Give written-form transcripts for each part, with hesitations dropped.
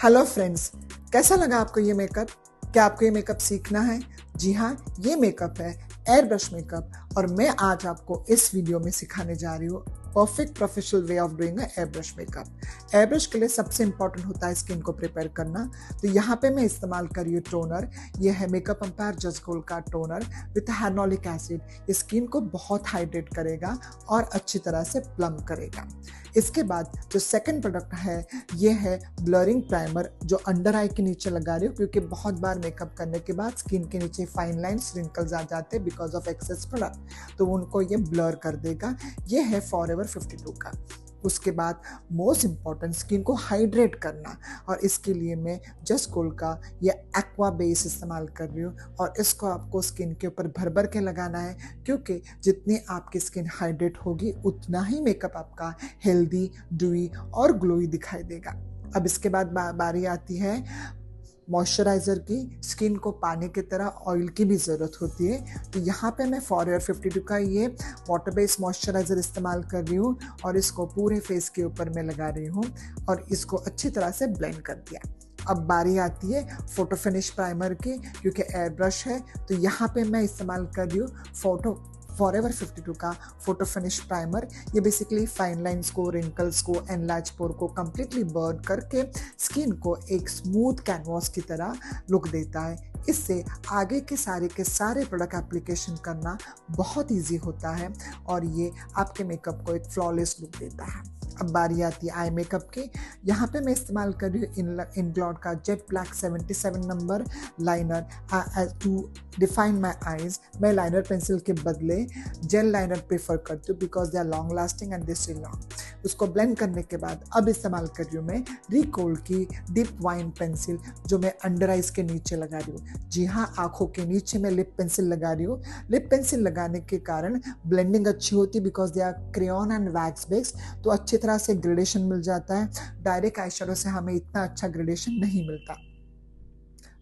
Hello friends, कैसा लगा आपको ये मेकअप? क्या आपको ये मेकअप सीखना है? जी हाँ, ये मेकअप है एयर ब्रश मेकअप और मैं आज आपको इस वीडियो में सिखाने जा रही हूँ perfect professional way of doing air brush makeup. Air brush के लिए सबसे इंपॉर्टेंट होता है स्किन को प्रिपेयर करना। तो यहाँ पे मैं इस्तेमाल कर रही हूँ टोनर। ये है मेकअप एम्पायर जस्ट गोल्ड का टोनर विथ हाइड्रोलिक एसिड। ये स्किन को बहुत हाइड्रेट करेगा और अच्छी तरह से प्लम करेगा। इसके बाद जो सेकंड प्रोडक्ट है ये है ब्लरिंग प्राइमर, जो अंडर आई के नीचे लगा रही हूँ क्योंकि बहुत बार मेकअप करने के बाद स्किन के नीचे फाइन लाइन्स रिंकल्स आ जाते हैं बिकॉज ऑफ एक्सेस प्रोडक्ट, तो उनको ये ब्लर कर देगा। ये है फॉरएवर 52 का। उसके बाद मोस्ट इम्पॉर्टेंट स्किन को हाइड्रेट करना, और इसके लिए मैं जस्ट गोल्ड का ये एक्वा बेस इस्तेमाल कर रही हूँ और इसको आपको स्किन के ऊपर भर भर के लगाना है क्योंकि जितनी आपकी स्किन हाइड्रेट होगी उतना ही मेकअप आपका हेल्दी, ड्यूई और ग्लोई दिखाई देगा। अब इसके बाद बारी आती है मॉइस्चराइज़र की। स्किन को पानी की तरह ऑयल की भी ज़रूरत होती है, तो यहाँ पे मैं फॉरएवर 52 का ये वाटर बेस्ड मॉइस्चराइज़र इस्तेमाल कर रही हूँ और इसको पूरे फेस के ऊपर मैं लगा रही हूँ और इसको अच्छी तरह से ब्लेंड कर दिया। अब बारी आती है फोटो फिनिश प्राइमर की, क्योंकि एयर ब्रश है तो यहाँ पे मैं इस्तेमाल कर रही हूँ फॉरएवर 52 का फोटो फिनिश प्राइमर। ये बेसिकली फाइन लाइंस को, रिंकल्स को, एनलार्ज पोर को कंप्लीटली बर्न करके स्किन को एक स्मूथ कैनवास की तरह लुक देता है। इससे आगे के सारे प्रोडक्ट एप्लीकेशन करना बहुत इजी होता है और ये आपके मेकअप को एक फ्लॉलेस लुक देता है। अब बारी आती है आई मेकअप की। यहाँ पे मैं इस्तेमाल कर रही हूँ इंग्लॉड का jet black 77 number liner to define my eyes. मैं लाइनर पेंसिल के बदले जेल लाइनर प्रेफर करती हूँ because they are long lasting and they stay long. उसको ब्लेंड करने के बाद अब इस्तेमाल कर रही हूँ मैं रिकोल की डीप वाइन पेंसिल, जो मैं अंडर आइज के नीचे लगा रही हूँ। जी हाँ, आंखों के नीचे मैं लिप पेंसिल लगा रही हूँ। लिप पेंसिल लगाने के कारण ब्लेंडिंग अच्छी होती है because they are crayon and wax based, तो अच्छी तरह से ग्रेडेशन मिल जाता है। डायरेक्ट आई शेडो से हमें इतना अच्छा ग्रेडेशन नहीं मिलता।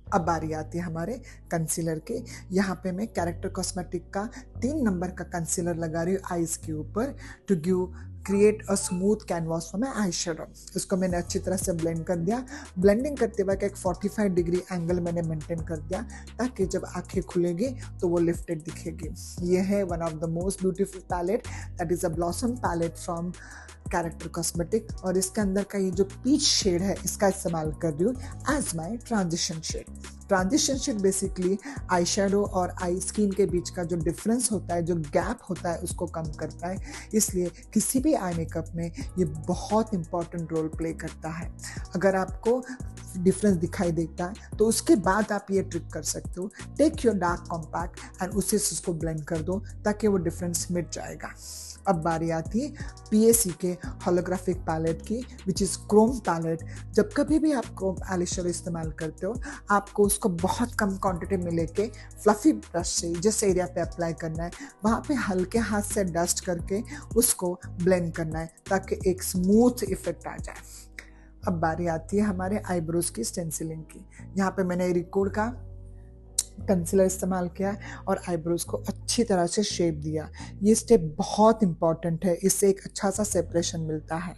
अब बारी आती है हमारे कंसीलर के। यहाँ पे मैं कैरेक्टर कॉस्मेटिक का 3 नंबर का कंसीलर लगा रही हूँ आईज के ऊपर to create a smooth canvas for my eye shadow. उसको मैंने अच्छी तरह से ब्लेंड कर दिया। ब्लेंडिंग करते वक्त एक 45 डिग्री एंगल मैंने मेंटेन कर दिया ताकि जब आंखें खुलेंगी तो वो लिफ्टेड दिखेगी। ये है one of the most beautiful palette, that is a blossom palette from Character cosmetic, और इसके अंदर का ये जो पीच शेड है इसका इस्तेमाल कर रही हूँ as my transition shade. Transition shade basically eye shadow और आई स्किन के बीच का जो डिफरेंस होता है, जो गैप होता है, उसको कम करता है। इसलिए किसी भी आई मेकअप में ये बहुत इंपॉर्टेंट रोल प्ले करता है। अगर आपको डिफरेंस दिखाई देता है तो उसके बाद आप ये ट्रिक कर सकते हो, take your dark compact and उसी से उसको ब्लेंड कर दो ताकि वो डिफरेंस मिट जाएगा। अब बारी आती है PAC के होलोग्राफिक पैलेट की, विच इज़ क्रोम पैलेट। जब कभी भी आप क्रोम आईशैडो इस्तेमाल करते हो, आपको उसको बहुत कम क्वांटिटी में लेके फ्लफी ब्रश से जिस एरिया पे अप्लाई करना है वहाँ पे हल्के हाथ से डस्ट करके उसको ब्लेंड करना है ताकि एक स्मूथ इफेक्ट आ जाए। अब बारी आती है हमारे आईब्रोज की स्टेंसिलिंग की। यहाँ पे मैंने रिकोड का कंसीलर इस्तेमाल किया और आईब्रोज को अच्छी तरह से शेप दिया। ये स्टेप बहुत इंपॉर्टेंट है, इससे एक अच्छा सा सेपरेशन मिलता है।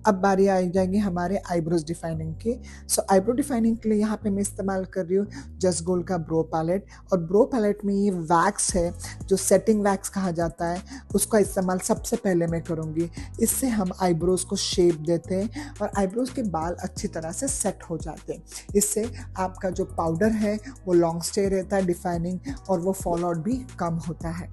अब बारी आ जाएगी हमारे आईब्रोज डिफाइनिंग की। सो आईब्रो डिफाइनिंग के लिए यहाँ पे मैं इस्तेमाल कर रही हूँ जस्ट गोल्ड का ब्रो पैलेट, और ब्रो पैलेट में ये वैक्स है जो सेटिंग वैक्स कहा जाता है, उसका इस्तेमाल सबसे पहले मैं करूँगी। इससे हम आईब्रोज को शेप देते हैं और आईब्रोज के बाल अच्छी तरह से सेट हो जाते हैं। इससे आपका जो पाउडर है वो लॉन्ग स्टे रहता है डिफाइनिंग, और वो फॉल आउट भी कम होता है।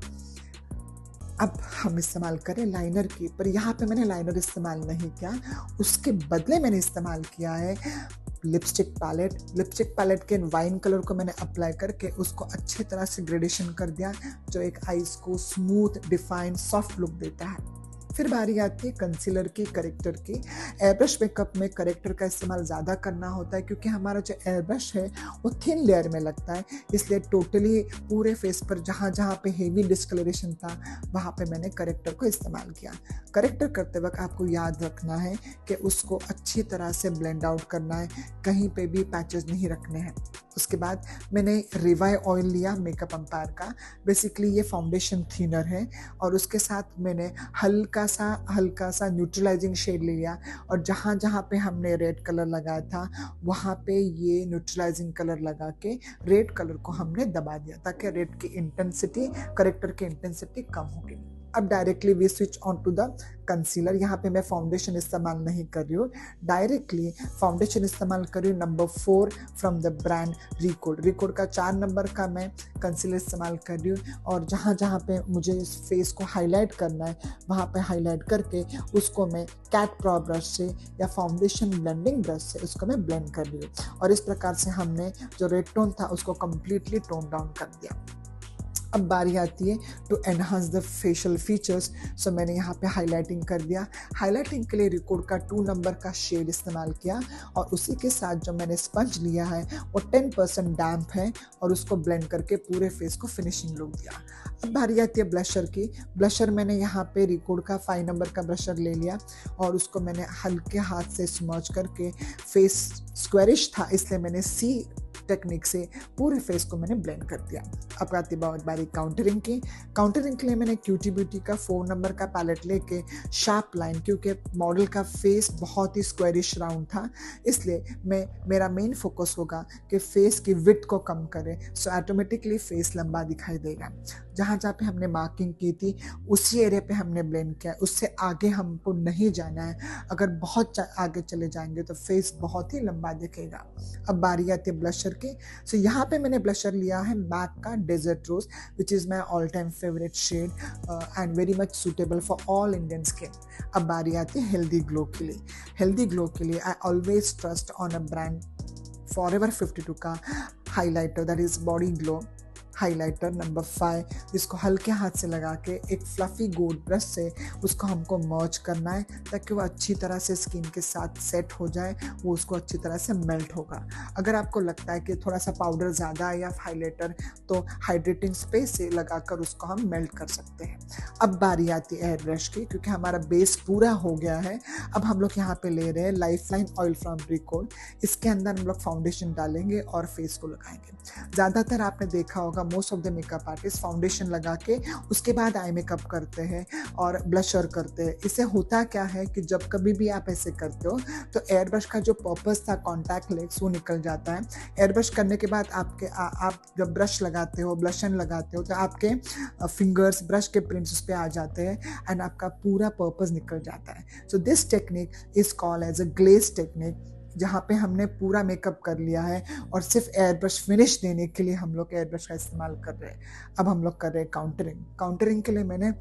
अब हम इस्तेमाल करें लाइनर की, पर यहाँ पे मैंने लाइनर इस्तेमाल नहीं किया, उसके बदले मैंने इस्तेमाल किया है लिपस्टिक पैलेट के वाइन कलर को मैंने अप्लाई करके उसको अच्छी तरह से ग्रेडेशन कर दिया, जो एक आईज को स्मूथ, डिफाइन, सॉफ्ट लुक देता है। फिर बारी आती है कंसीलर की, करेक्टर की। एयर ब्रश मेकअप में करेक्टर का इस्तेमाल ज़्यादा करना होता है क्योंकि हमारा जो एयर ब्रश है वो थिन लेयर में लगता है, इसलिए टोटली पूरे फेस पर जहाँ जहाँ पे हेवी डिस्कलरेशन था वहाँ पे मैंने करेक्टर को इस्तेमाल किया। करेक्टर करते वक्त आपको याद रखना है कि उसको अच्छी तरह से ब्लेंड आउट करना है, कहीं पे भी पैचेस नहीं रखने हैं। उसके बाद मैंने रिवाई ऑयल लिया मेकअप एम्पायर का, बेसिकली ये फाउंडेशन थिनर है, और उसके साथ मैंने हल्का सा न्यूट्रलाइजिंग शेड लिया, और जहाँ जहाँ पे हमने रेड कलर लगाया था वहाँ पे ये न्यूट्रलाइजिंग कलर लगा के रेड कलर को हमने दबा दिया ताकि रेड की इंटेंसिटी, करेक्टर की इंटेंसिटी कम होगी। अब directly we switch on to the concealer. यहाँ पे मैं फाउंडेशन इस्तेमाल नहीं कर रही हूँ, डायरेक्टली फाउंडेशन इस्तेमाल कर रही हूँ number 4 from the brand Recode. Recode का 4 नंबर का मैं कंसीलर इस्तेमाल कर रही हूँ, और जहाँ जहाँ पे मुझे इस फेस को हाईलाइट करना है वहाँ पे हाईलाइट करके उसको मैं कैट प्रो ब्रश से या फाउंडेशन ब्लेंडिंग ब्रश से उसको मैं ब्लेंड कर रही हूँ। और इस प्रकार से हमने जो रेड टोन था उसको कम्प्लीटली टोन डाउन कर दिया। अब बारी आती है to enhance the facial features. So मैंने यहाँ पे हाईलाइटिंग कर दिया। हाईलाइटिंग के लिए रिकोड का 2 नंबर का शेड इस्तेमाल किया, और उसी के साथ जो मैंने स्पंज लिया है वो 10% डैम्प है, और उसको ब्लेंड करके पूरे फेस को फिनिशिंग लुक दिया। अब बारी आती है ब्लशर की। ब्लशर मैंने यहाँ पे रिकोड का 5 नंबर का ब्लशर ले लिया, और उसको मैंने हल्के हाथ से स्मर्च करके, फेस स्क्वेरिश था इसलिए मैंने सी टेक्निक से पूरे फेस को मैंने ब्लेंड कर दिया। अब आती बहुत बारी काउंटरिंग की। काउंटरिंग के लिए मैंने क्यूटी ब्यूटी का 4 नंबर का पैलेट लेके शार्प लाइन, क्योंकि मॉडल का फेस बहुत ही स्क्वेरिश राउंड था, इसलिए मेरा मेन फोकस होगा कि फेस की विड्थ को कम करें, सो ऑटोमेटिकली फेस लंबा दिखाई देगा। जहाँ जहाँ पे हमने मार्किंग की थी उसी एरिया पे हमने ब्लेंड किया, उससे आगे हमको नहीं जाना है। अगर बहुत आगे चले जाएंगे तो फेस बहुत ही लंबा दिखेगा। अब बारी आती है ब्लशर की। सो यहाँ पे मैंने ब्लशर लिया है मैक का desert rose, which is my all time favourite shade and very much suitable for all Indian skin. अब बारी आती है हेल्दी ग्लो के लिए। हेल्दी ग्लो के लिए I always trust on a brand forever 52 का highlighter, that is body glow highlighter number 5, जिसको हल्के हाथ से लगा के एक फ्लफी गोल्ड ब्रश से उसको हमको मर्ज करना है ताकि वो अच्छी तरह से स्किन के साथ सेट हो जाए, वो उसको अच्छी तरह से मेल्ट होगा। अगर आपको लगता है कि थोड़ा सा पाउडर ज़्यादा है या हाइलाइटर, तो हाइड्रेटिंग स्प्रे से लगाकर उसको हम मेल्ट कर सकते हैं। अब बारी आती है एयर ब्रश की, क्योंकि हमारा बेस पूरा हो गया है। अब हम लोग यहाँ पे ले रहे हैं लाइफलाइन ऑयल फ्रॉम रिकोड। इसके अंदर हम लोग फाउंडेशन डालेंगे और फेस को लगाएंगे। ज़्यादातर आपने देखा होगा most of the makeup artist foundation लगा के उसके बाद आई मेकअप करते हैं और ब्लशर करते हैं। इससे होता क्या है कि जब कभी भी आप ऐसे करते हो तो एयर ब्रश का जो पर्पस था कॉन्टैक्ट लेंस वो निकल जाता है। एयर ब्रश करने के बाद आप जब ब्रश लगाते हो, ब्लशन लगाते हो, तो आपके फिंगर्स ब्रश के प्रिंट्स उस पर आ जाते हैं एंड आपका पूरा पर्पस निकल जाता है। So this technique is called as a glaze technique, जहाँ पे हमने पूरा मेकअप कर लिया है और सिर्फ एयर ब्रश फिनिश देने के लिए हम लोग एयर ब्रश का इस्तेमाल कर रहे हैं। अब हम लोग कर रहे हैं काउंटरिंग। काउंटरिंग के लिए मैंने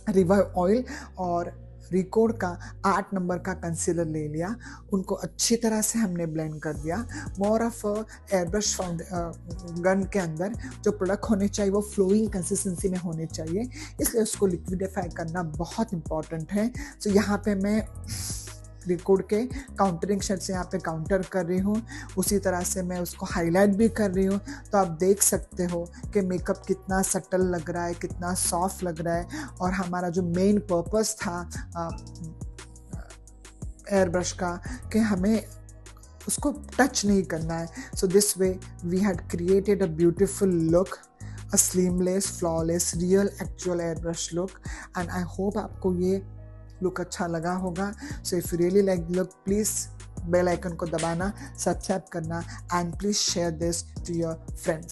रिवाई ऑयल और रिकोड का 8 नंबर का कंसीलर ले लिया, उनको अच्छी तरह से हमने ब्लेंड कर दिया। More of air brush gun के अंदर जो प्रोडक्ट होने चाहिए वो फ्लोइंग कंसिस्टेंसी में होने चाहिए, इसलिए उसको लिक्विडिफाई करना बहुत इंपॉर्टेंट है। तो यहाँ पे मैं रिकोड के काउंटरिंग शेड से यहाँ पे काउंटर कर रही हूँ, उसी तरह से मैं उसको हाईलाइट भी कर रही हूँ। तो आप देख सकते हो कि मेकअप कितना सटल लग रहा है, कितना सॉफ्ट लग रहा है, और हमारा जो मेन पर्पस था एयर ब्रश का कि हमें उसको टच नहीं करना है। So this way we had created a beautiful look, a seamless, flawless, real actual air brush look, and I hope आपको ये लुक अच्छा लगा होगा। So if you really like the look, please bell icon को दबाना, subscribe करना, and please share this to your friends.